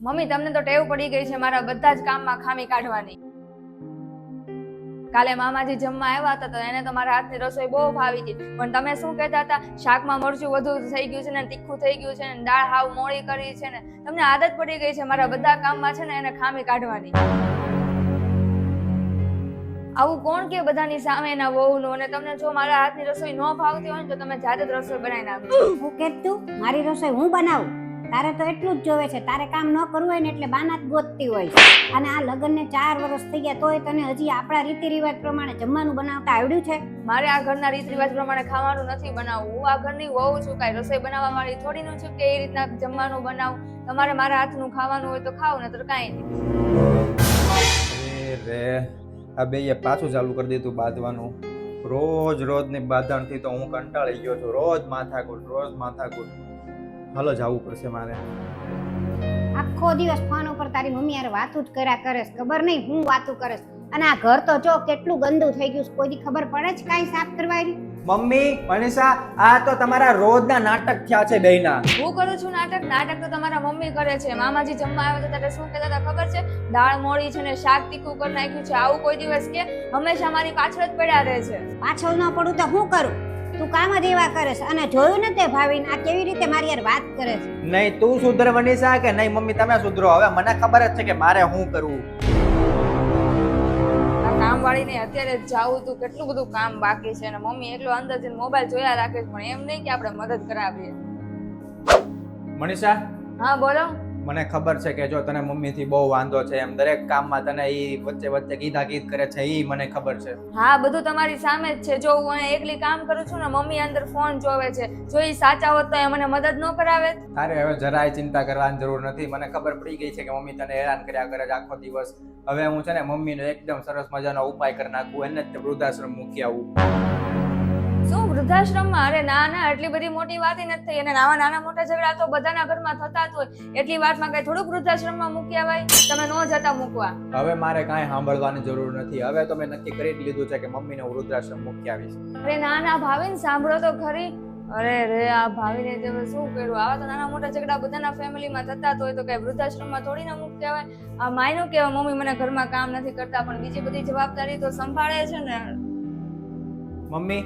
Mummy તમને તો ટેવ પડી ગઈ છે મારા બધા જ કામમાં ખામી કાઢવાની. કાલે મામાજી જમવા આવ્યા હતા તો એને તો મારા હાથની રસોઈ બહુ ભાવી હતી, પણ તમે શું કહેતા હતા, શાકમાં મરચું વધુ થઈ ગયું છે ને, તીખું થઈ ગયું છે ને, દાળ હાવ મોળી કરી છે ને. તમને આદત પડી ગઈ છે મારા બધા કામમાં છે ને એને ખામી કાઢવાની. આવું કોણ કે બધાની સામે એના વહુનું? અને તમને જો મારા હાથની રસોઈ ન ભાવતી હોય ને તો તમે જાતે જ રસોઈ બનાવી નાખો. હું કે તું મારી રસોઈ હું બનાવું? તારે તો એટલું જ જોવે છે, તારે કામ ન કરવું હોય ને એટલે બાના જ ગોતતી હોય. અને આ લગ્નને 4 વર્ષ થઈ ગયા તોય તને હજી આપણા રીતિ રિવાજ પ્રમાણે જમવાનું બનાવતા આવડ્યું છે? મારે આ ઘરના રીત રિવાજ પ્રમાણે ખાવાનું નથી બનાવવું. હું આ ઘરની વહુ છું, કાંઈ રસોઈ બનાવવા વાળી થોડી ન છું કે એ રીતના જમવાનું બનાવું. તમારે મારા હાથનું ખાવાનું હોય તો ખાવ, ને તો કાંઈ નહીં. રે આ બેયે પાછું ચાલુ કરી દીધું બાંધવાનું. રોજ રોજની બાંધણથી તો હું કંટાળી ગયો છું. રોજ માથાકૂટ. હાલો જવું પડશે મારે. આખો દિવસ ફોન ઉપર તારી મમ્મી યાર વાતું જ કર્યા કરે છે, ખબર નહીં હું વાતું કરે છે. અને આ ઘર તો જો કેટલું ગંદુ થઈ ગયું છે, કોઈ દી ખબર પડે છે કાંઈ સાફ કરવાની? મમ્મી મનીષા, આ તો તમારા રોજના નાટક થયા છે બેયના. હું કરું છું નાટક તો તમારા મમ્મી કરે છે. મામાજી જમવા આવ્યા હતા ત્યારે શું કહેતા હતા ખબર છે? દાળ મોળી છે ને શાક તીખું કરી નાખ્યું છે. આવું કોઈ દિવસ કે? હંમેશા મારી પાછળ જ પડ્યા રહે છે. પાછળ ન પડું તો હું કરું? તું કામ જ એવા કરે છે. અને જોયું ને તે ભાવિન આ કેવી રીતે મારી યાર વાત કરે છે. નહીં તું સુધર મનીષા કે નહીં મમ્મી તમે સુધરો. હવે મને ખબર જ છે કે મારે શું કરવું. કામ વાળીને અત્યારે જાવું તું, કેટલું બધું કામ બાકી છે. અને મમ્મી એકલો અંદર જઈને મોબાઈલ જોયા રાખે છે, પણ એમ નહીં કે આપણે મદદ કરાવીએ. મનીષા હા બોલો. મને ખબર છે કે જો તને મમ્મીથી બહુ વાંધો છે, એમ દરેક કામમાં તને ઈ વચ્ચે કીધા કરે છે, ઈ મને ખબર છે. હા બધું તમારી સામે જ છે. જો હું એકલી કામ કરું છું ને, મમ્મી અંદર ફોન જોવે છે. જો ઈ સાચા હોત તો એ મને મદદ ન કરાવે. તારે હવે જરાય ચિંતા કરવાની જરૂર નથી. મને ખબર પડી ગઈ છે કે મમ્મી તને હેરાન કર્યા કરે છે આખો દિવસ. હવે હું છે ને મમ્મીનો એકદમ સરસ મજાનો ઉપાય કરી નાખું, એને જ વૃદ્ધાશ્રમ મૂકી આવું. શું વૃદ્ધાશ્રમમાં? અરે ના, એટલી બધી મોટી વાત નથી થઈ. અને આવા નાના મોટા ઝઘડા તો બધાના ઘરમાં થતા જ હોય. એટલી વાતમાં કઈ થોડુંક વૃદ્ધાશ્રમમાં મૂકી આવાય? તમે ન જતા મૂકવા. હવે મારે કાંઈ સાંભળવાની જરૂર નથી. હવે તો મેં નક્કી કરી લીધું છે કે મમ્મીને હું વૃદ્ધાશ્રમ મૂકી આવીશ. અરે ના ભાવિન સાંભળો તો ખરી. અરે રે આ ભાવિને તે શું કર્યું? આવા તો નાના મોટા ઝઘડા બધાના ફેમિલીમાં થતા હોય તો કઈ વૃદ્ધાશ્રમમાં થોડી ના મૂકી આવાય. આ માયનું કે મમ્મી મને ઘરમાં કામ નથી કરતા, પણ બીજી બધી જવાબદારી તો સંભાળે છે ને. મમ્મી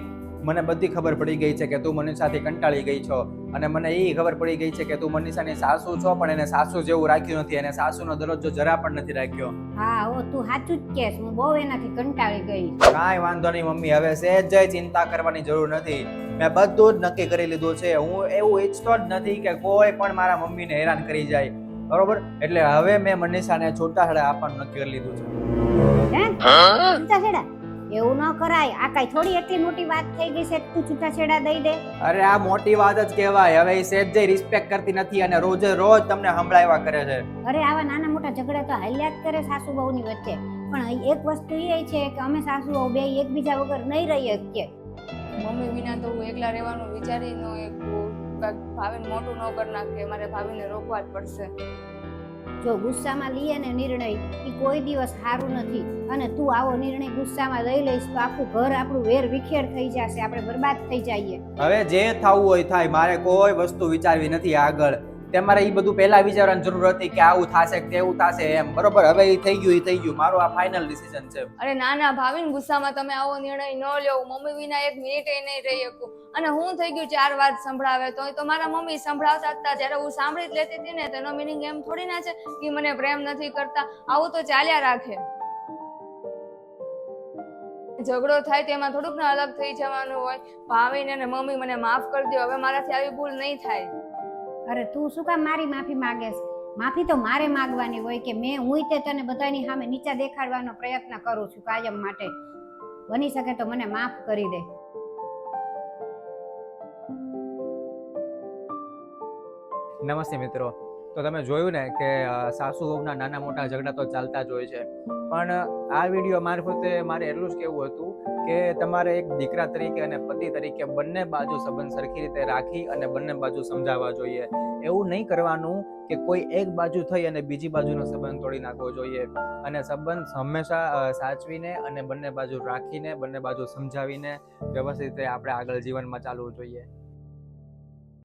મને બધી ખબર પડી ગઈ છે કે તું મનીષાથી કંટાળી ગઈ છો, અને મને એ ખબર પડી ગઈ છે કે તું મનીષાની સાસુ છો, પણ એને સાસુ જેવું રાખ્યું નથી. એને સાસુનો દરજ્જો જરા પણ નથી રાખ્યો. હા ઓ તું સાચું જ કહેશ, હું બહુ એનાથી કંટાળી ગઈ. કાંઈ વાંધો નહીં મમ્મી, હવે સહેજય ચિંતા કરવાની જરૂર નથી. મેં બધું જ નક્કી કરી લીધું છે. હું એવું ઈચ્છતો જ નથી કે કોઈ પણ મારા મમ્મીને હેરાન કરી જાય, બરોબર? એટલે હવે મેં મનીષાને છૂટાછેડા આપવાનું નક્કી કરી લીધું છે. છૂટાછેડા એવું ન કરાય. આ કઈ થોડી એટલી મોટી વાત થઈ ગઈ છે તું છૂટાછેડા દઈ દે? અરે આ મોટી વાત જ કહેવાય. હવે એ સહેજય રિસ્પેક્ટ કરતી નથી અને રોજે રોજ તમને સંભળાવ્યા કરે છે. અરે આવા નાના મોટા ઝઘડા તો હાલ્યા જ કરે સાસુ વહુની વચ્ચે. પણ એક વસ્તુ એ છે કે અમે સાસુ વહુ બે એકબીજા વગર નહીં રહી શકીએ. મમ્મી વિના તો હું એકલા રહેવાનું વિચારી ન ભાવિને મોટું ન કરી નાખે. મારે ભાભીને રોકવા જ પડશે. જો ગુસ્સામાં લઈએ ને નિર્ણય એ કોઈ દિવસ સારું નથી. અને તું આવો નિર્ણય ગુસ્સામાં લઈ લઈશ તો આખું ઘર આપણું વેર વિખેર થઈ જશે, આપણે બરબાદ થઈ જઈએ. હવે જે થવું હોય થાય. મારે કોઈ વસ્તુ વિચારવી નથી આગળ. તમારે એ બધું પહેલા વિચારવાની જરૂર હતી કે આવું થશે કે તેવું થશે એમ, બરોબર? હવે એ થઈ ગયું. મારો આ ફાઇનલ ડિસિઝન છે. અરે ના ભાવિન, ગુસ્સામાં તમે આવો નિર્ણય ન લ્યો. મમ્મી વિના એક મિનિટ નહીં રહી શકું. અને હું થઈ ગયું 4 વાત સંભળાવે તો મારા મમ્મી સંભળાવતા હતા. જ્યારે હું સાંભળી જ લેતી હતી ને, તેનો મિનિંગ એમ થોડી ના છે કે મને પ્રેમ નથી કરતા. આવું તો ચાલ્યા રાખે. ઝઘડો થાય તેમાં થોડુંક ને અલગ થઈ જવાનું હોય. ભાવિન અને મમ્મી મને માફ કરી દો. હવે મારાથી આવી ભૂલ નહીં થાય. અરે તું શું કામ મારી માફી માંગે? માફી તો મારે માંગવાની હોય કે હું તે તને બધાની સામે નીચા દેખાડવાનો પ્રયત્ન કરું છું કાયમ માટે. બની શકે તો મને માફ કરી દે. નમસ્તે મિત્રો. તો તમે જોયું ને કે સાસુ વહુના નાના મોટા ઝઘડા તો ચાલતા જ હોય છે, પણ આ વિડીયો મારફતે મારે એટલું જ કહેવું હતું કે તમારે એક દીકરા તરીકે અને પતિ તરીકે બંને બાજુ સંબંધ સરખી રીતે રાખી અને બંને બાજુ સમજાવવા જોઈએ. એવું નહીં કરવાનું કે કોઈ એક બાજુ થઈ અને બીજી બાજુનો સંબંધ તોડી નાખવો જોઈએ. અને સંબંધ હંમેશા સાચવીને અને બંને બાજુ રાખીને બંને બાજુ સમજાવીને વ્યવસ્થિત રીતે આપણે આગળ જીવનમાં ચાલવું જોઈએ.